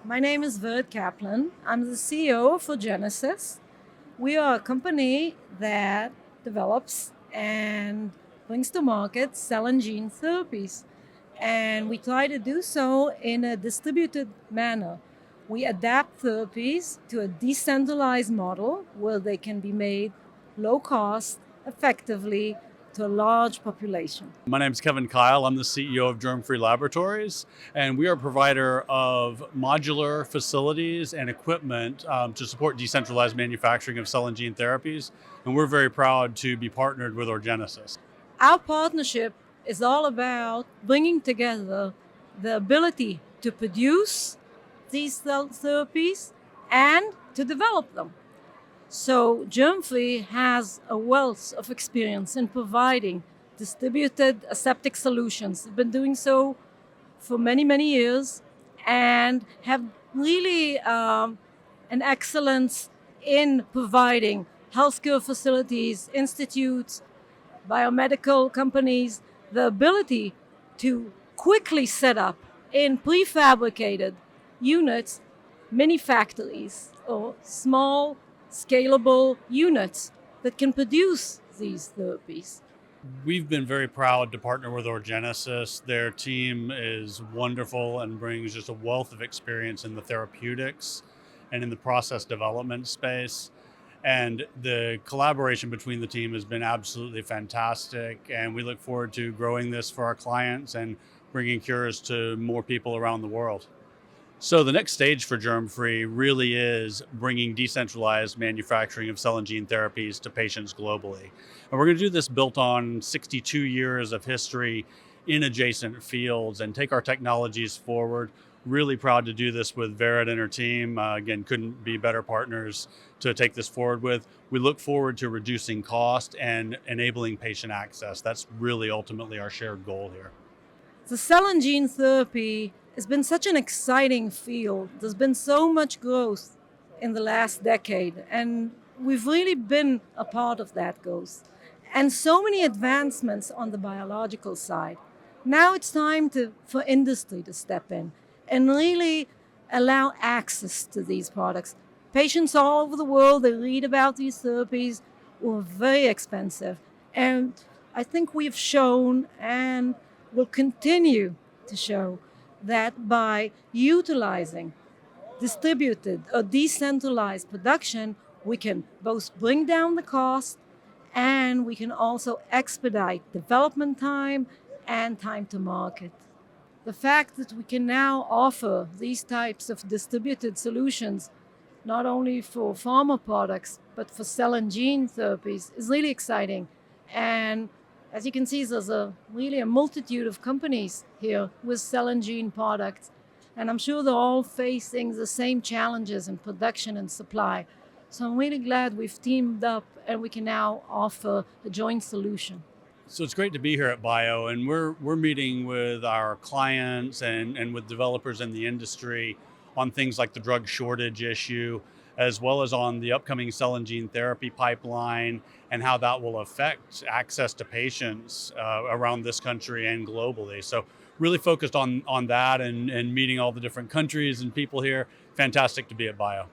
My name is Caplan. I'm the CEO of Orgenesis. We are a company that develops and brings to market cell and gene therapies. And we try to do so in a distributed manner. We adapt therapies to a decentralized model where they can be made low cost, effectively, to a large population. My name is Kevin Kyle. I'm the CEO of Germfree Laboratories, and we are a provider of modular facilities and equipment to support decentralized manufacturing of cell and gene therapies. And we're very proud to be partnered with Orgenesis. Our partnership is all about bringing together the ability to produce these cell therapies and to develop them. So Germfree has a wealth of experience in providing distributed aseptic solutions. They've been doing so for many, many years and have really an excellence in providing healthcare facilities, institutes, biomedical companies, the ability to quickly set up in prefabricated units, mini factories or small scalable units that can produce these therapies. We've been very proud to partner with Orgenesis. Their team is wonderful and brings just a wealth of experience in the therapeutics and in the process development space. And the collaboration between the team has been absolutely fantastic. And we look forward to growing this for our clients and bringing cures to more people around the world. So the next stage for Germfree really is bringing decentralized manufacturing of cell and gene therapies to patients globally. And we're going to do this built on 62 years of history in adjacent fields and take our technologies forward. Really proud to do this with Vered and her team. Again, couldn't be better partners to take this forward with. We look forward to reducing cost and enabling patient access. That's really ultimately our shared goal here. The cell and gene therapy has been such an exciting field. There's been so much growth in the last decade, and we've really been a part of that growth. And so many advancements on the biological side. Now it's time for industry to step in and really allow access to these products. Patients all over the world, they read about these therapies, were very expensive. And I think we've shown and will continue to show that by utilizing distributed or decentralized production, we can both bring down the cost and we can also expedite development time and time to market. The fact that we can now offer these types of distributed solutions, not only for pharma products, but for cell and gene therapies, is really exciting. And as you can see, there's really a multitude of companies here with cell and gene products. And I'm sure they're all facing the same challenges in production and supply. So I'm really glad we've teamed up and we can now offer a joint solution. So it's great to be here at Bio, and we're meeting with our clients and with developers in the industry on things like the drug shortage issue, as well as on the upcoming cell and gene therapy pipeline and how that will affect access to patients around this country and globally. So really focused on that and meeting all the different countries and people here. Fantastic to be at Bio.